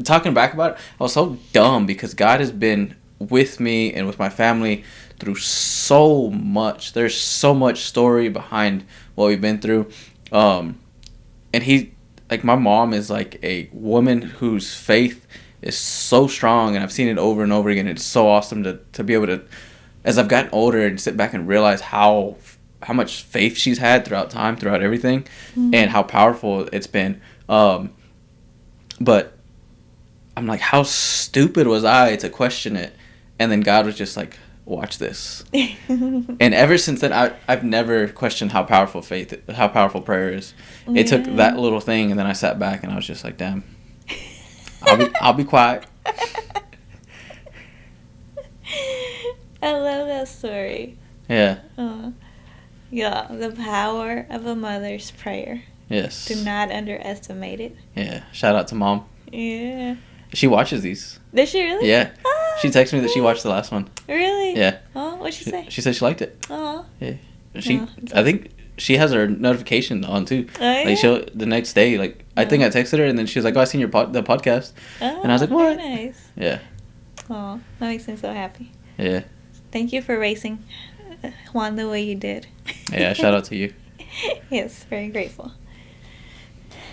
talking back about it. I was so dumb because God has been with me and with my family through so much. There's so much story behind what we've been through. And like, my mom is like a woman whose faith is so strong, and I've seen it over and over again. It's so awesome to be able to, as I've gotten older, and sit back and realize how much faith she's had throughout time, throughout everything, and how powerful it's been. But I'm like, how stupid was I to question it? And then God was just like, watch this. And ever since then, I've never questioned how powerful prayer is. It took that little thing, and then I sat back and I was just like, damn, I'll be quiet. I love that story. Yeah. Yeah, the power of a mother's prayer. Yes. Do not underestimate it. Yeah. Shout out to Mom. Yeah. She watches these. Did she really? Yeah. She texted me that she watched the last one. Really? Yeah. Oh, what'd she say? She said she liked it. Oh. Yeah. I think she has her notification on too. Oh, yeah? Like, the next day, like, I think I texted her, and then she was like, oh, I seen the podcast. Oh, and I was like, what? Very nice. Yeah. Oh, that makes me so happy. Yeah. Thank you for raising Juan the way you did. Yeah, shout out to you. Yes, very grateful.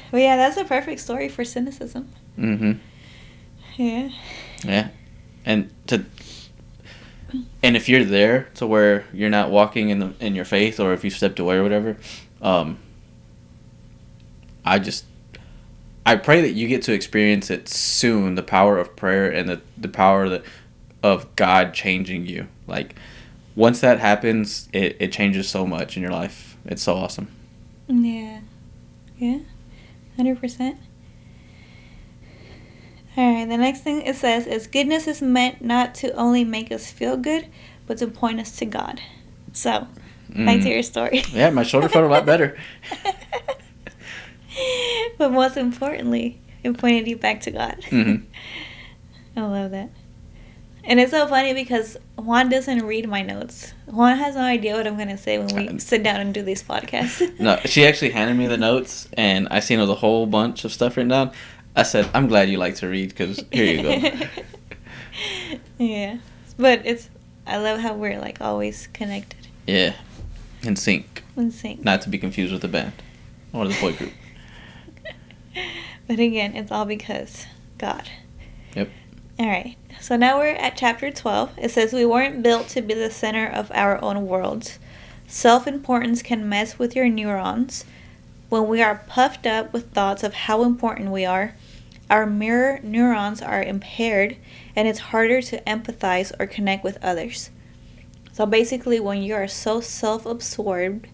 But yeah, that's a perfect story for cynicism. Mm-hmm. Yeah. Yeah. And And if you're there to where you're not walking in your faith, or if you stepped away or whatever, I pray that you get to experience it soon, the power of prayer and the power of God changing you. Like, once that happens, it changes so much in your life. It's so awesome. Yeah. Yeah. 100%. Alright, the next thing it says is goodness is meant not to only make us feel good, but to point us to God. So, back to your story. Yeah, my shoulder felt a lot better. But most importantly, it pointed you back to God. Mm-hmm. I love that. And it's so funny because Juan doesn't read my notes. Juan has no idea what I'm going to say when we sit down and do these podcasts. No, she actually handed me the notes, and I seen a whole bunch of stuff written down. I said, I'm glad you like to read, because here you go. Yeah. But I love how we're, like, always connected. Yeah. In sync. In sync. Not to be confused with the band. Or the boy group. But again, it's all because God. Yep. Alright. So now we're at chapter 12. It says, we weren't built to be the center of our own worlds. Self-importance can mess with your neurons. When we are puffed up with thoughts of how important we are, our mirror neurons are impaired, and it's harder to empathize or connect with others. So basically, when you are so self-absorbed,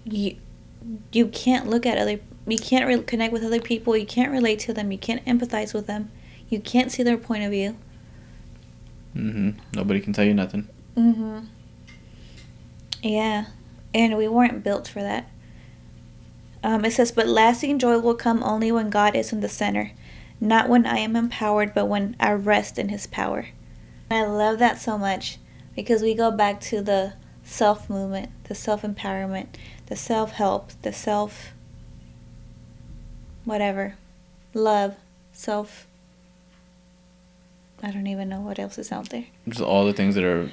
you can't look at you can't connect with other people, you can't relate to them, you can't empathize with them, you can't see their point of view. Nobody can tell you nothing. Yeah, and we weren't built for that. It says, but lasting joy will come only when God is in the center. Not when I am empowered, but when I rest in His power. And I love that so much because we go back to the self-movement, the self-empowerment, the self-help, the whatever, love, I don't even know what else is out there. Just all the things that are...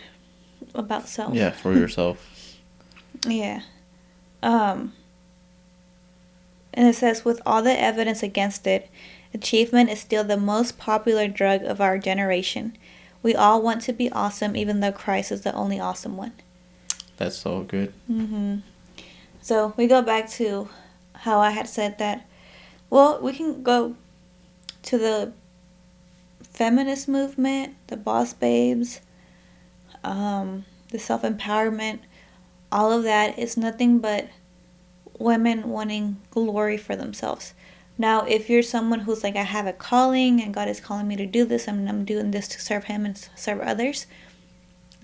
about self. Yeah, for yourself. Yeah. And it says, with all the evidence against it, achievement is still the most popular drug of our generation. We all want to be awesome, even though Christ is the only awesome one. That's so good. So we go back to how I had said that, well, we can go to the feminist movement, the boss babes, the self-empowerment. All of that is nothing but women wanting glory for themselves. Now, if you're someone who's like, I have a calling and God is calling me to do this, and I'm doing this to serve Him and serve others,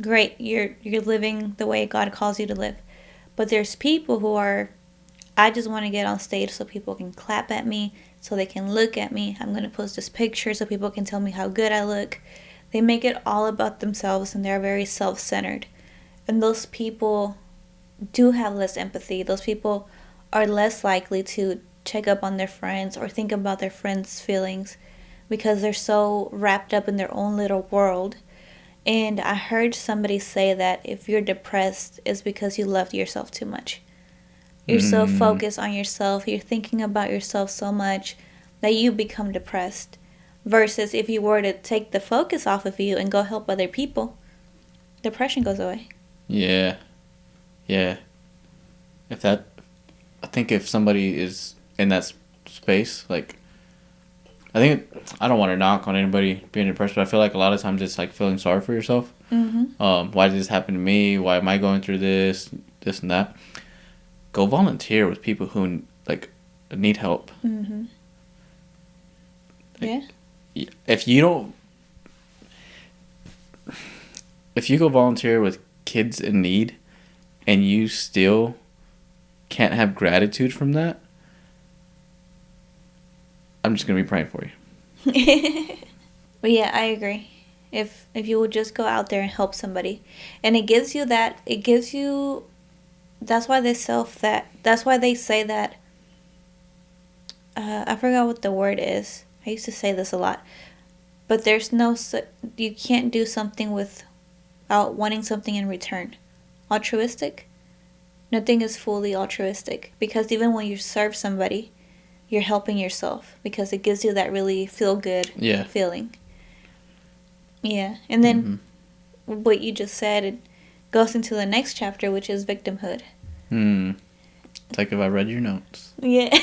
great, you're living the way God calls you to live. But there's people who are, I just want to get on stage so people can clap at me, so they can look at me. I'm going to post this picture so people can tell me how good I look. They make it all about themselves, and they're very self-centered. And those people do have less empathy. Those people are less likely to check up on their friends or think about their friends' feelings because they're so wrapped up in their own little world. And I heard somebody say that if you're depressed, it's because you loved yourself too much. You're so focused on yourself, you're thinking about yourself so much that you become depressed. Versus if you were to take the focus off of you and go help other people, depression goes away. Yeah. Yeah. I think if somebody is in that space, like, I don't want to knock on anybody being depressed, but I feel like a lot of times it's like feeling sorry for yourself. Why did this happen to me? Why am I going through this and that? Go volunteer with people who like need help. Like, if you go volunteer with kids in need and you still can't have gratitude from that, I'm just gonna be praying for you. But yeah, I agree. If you would just go out there and help somebody, and that's why they say that I forgot what the word is. I used to say this a lot, but you can't do something without wanting something in return. Altruistic, nothing is fully altruistic, because even when you serve somebody, you're helping yourself because it gives you that really feel good feeling. Yeah. And then what you just said, it goes into the next chapter, which is victimhood. It's like if I read your notes. Yeah.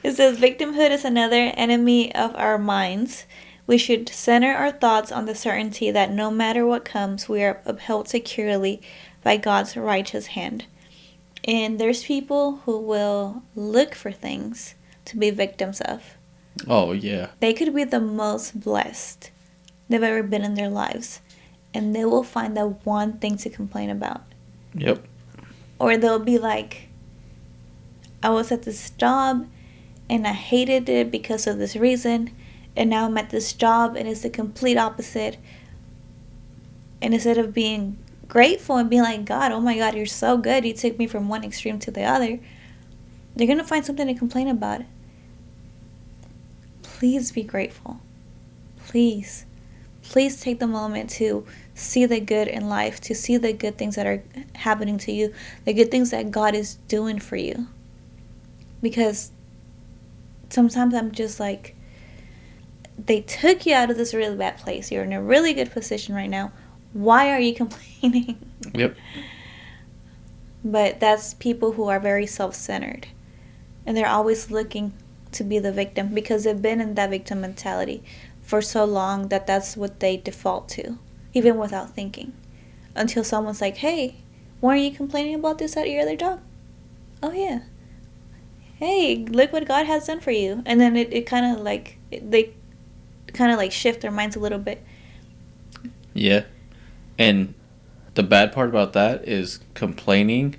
It says victimhood is another enemy of our minds. We should center our thoughts on the certainty that no matter what comes, we are upheld securely by God's righteous hand. And there's people who will look for things to be victims of. Oh, yeah. They could be the most blessed they've ever been in their lives, and they will find that one thing to complain about. Yep. Or they'll be like, I was at this job and I hated it because of this reason, and now I'm at this job and it's the complete opposite. And instead of being grateful and being like, God, oh my God, you're so good, you took me from one extreme to the other, they're going to find something to complain about. Please be grateful. Please. Please take the moment to see the good in life, to see the good things that are happening to you, the good things that God is doing for you. Because sometimes I'm just like, they took you out of this really bad place. You're in a really good position right now. Why are you complaining? Yep. But that's people who are very self-centered. And they're always looking to be the victim because they've been in that victim mentality for so long that that's what they default to, even without thinking. Until someone's like, hey, weren't you complaining about this at your other job? Oh, yeah. Hey, look what God has done for you. And then it kind of like, they kind of like shift their minds a little bit. Yeah. And the bad part about that is complaining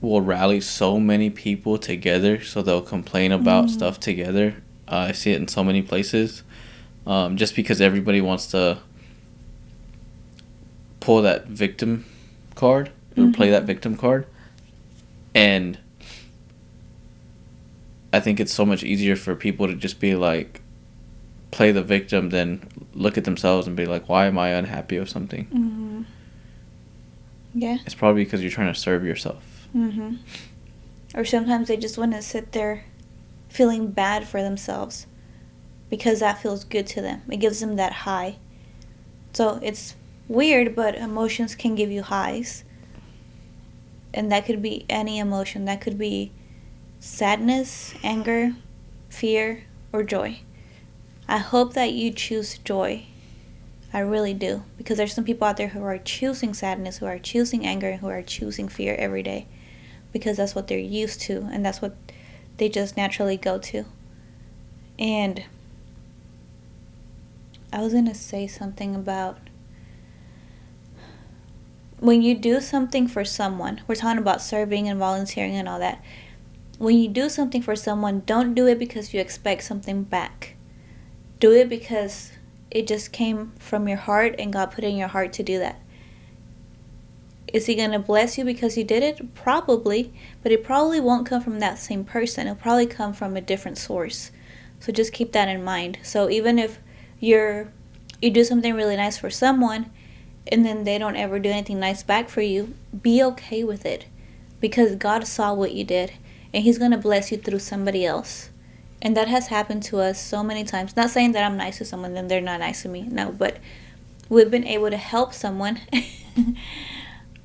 will rally so many people together, so they'll complain about stuff together. I see it in so many places. Just because everybody wants to pull that victim card or play that victim card. And I think it's so much easier for people to just be like, play the victim than look at themselves and be like, why am I unhappy with something? Yeah. It's probably because you're trying to serve yourself. Or sometimes they just want to sit there feeling bad for themselves because that feels good to them. It gives them that high. So it's weird, but emotions can give you highs. And that could be any emotion. That could be sadness, anger, fear, or joy. I hope that you choose joy. I really do. Because there's some people out there who are choosing sadness, who are choosing anger, and who are choosing fear every day. Because that's what they're used to, and that's what they just naturally go to. And I was going to say something about when you do something for someone, we're talking about serving and volunteering and all that. When you do something for someone, don't do it because you expect something back. Do it because it just came from your heart and God put it in your heart to do that. Is he going to bless you because you did it? Probably, but it probably won't come from that same person. It'll probably come from a different source. So just keep that in mind. So even if you do something really nice for someone and then they don't ever do anything nice back for you, be okay with it because God saw what you did and he's going to bless you through somebody else. And that has happened to us so many times. Not saying that I'm nice to someone and they're not nice to me. No, but we've been able to help someone.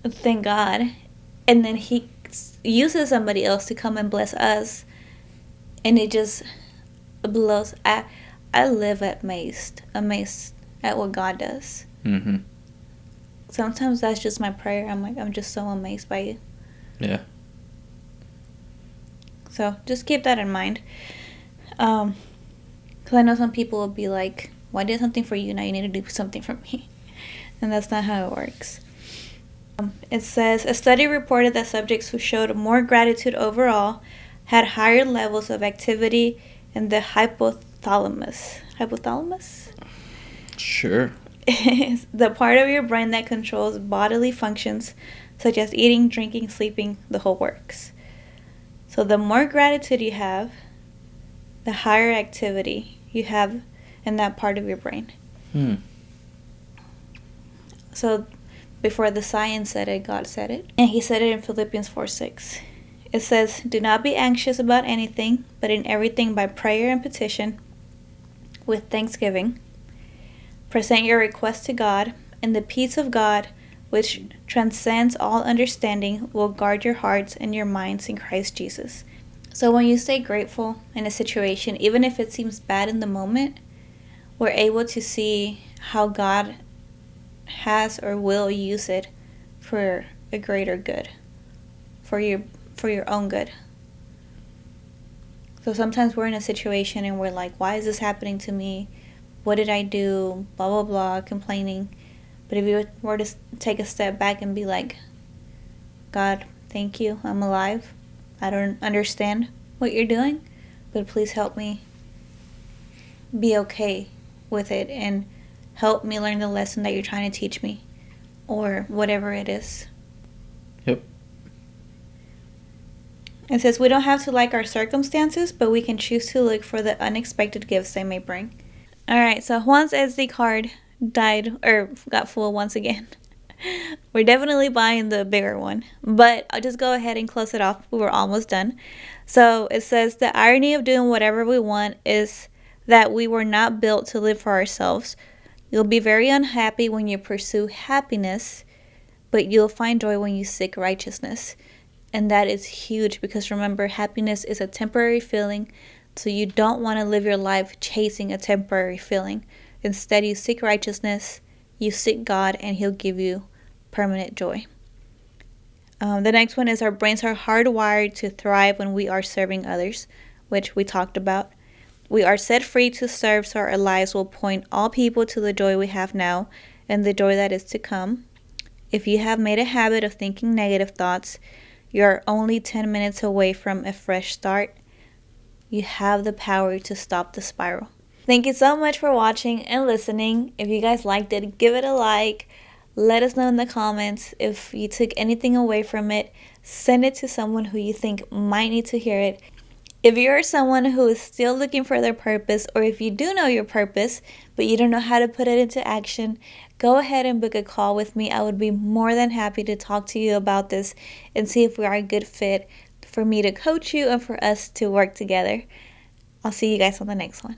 Thank God. And then he uses somebody else to come and bless us. And it just blows. I live amazed at what God does. Sometimes that's just my prayer. I'm like, I'm just so amazed by you. Yeah. So just keep that in mind. Because I know some people will be like, well, I did something for you, now you need to do something for me. And that's not how it works. It says, a study reported that subjects who showed more gratitude overall had higher levels of activity in the hypothalamus. Hypothalamus? Sure. Is the part of your brain that controls bodily functions such as eating, drinking, sleeping, the whole works. So the more gratitude you have, the higher activity you have in that part of your brain. So before the science said it, God said it. And he said it in Philippians 4:6. It says, do not be anxious about anything, but in everything by prayer and petition, with thanksgiving, Present your request to God, and the peace of God, which transcends all understanding, will guard your hearts and your minds in Christ Jesus. So when you stay grateful in a situation, even if it seems bad in the moment, we're able to see how God has or will use it for a greater good, for your own good. So sometimes we're in a situation and we're like, why is this happening to me? What did I do? Blah, blah, blah, complaining. But if you were to take a step back and be like, God, thank you, I'm alive. I don't understand what you're doing, but please help me be okay with it and help me learn the lesson that you're trying to teach me, or whatever it is. Yep. It says we don't have to like our circumstances, but we can choose to look for the unexpected gifts they may bring. Alright, so Juan's SD card died, or got full once again. We're definitely buying the bigger one, but I'll just go ahead and close it off. We were almost done. So it says the irony of doing whatever we want is that we were not built to live for ourselves. You'll be very unhappy when you pursue happiness, but you'll find joy when you seek righteousness. And that is huge, because remember, happiness is a temporary feeling, so you don't want to live your life chasing a temporary feeling. Instead, you seek righteousness, you seek God, and He'll give you permanent joy. The next one is our brains are hardwired to thrive when we are serving others, which we talked about. We are set free to serve, so our lives will point all people to the joy we have now and the joy that is to come. If you have made a habit of thinking negative thoughts, you're only 10 minutes away from a fresh start. You have the power to stop the spiral. Thank you so much for watching and listening. If you guys liked it, give it a like. Let us know in the comments if you took anything away from it. Send it to someone who you think might need to hear it. If you're someone who is still looking for their purpose, or if you do know your purpose, but you don't know how to put it into action, go ahead and book a call with me. I would be more than happy to talk to you about this and see if we are a good fit for me to coach you and for us to work together. I'll see you guys on the next one.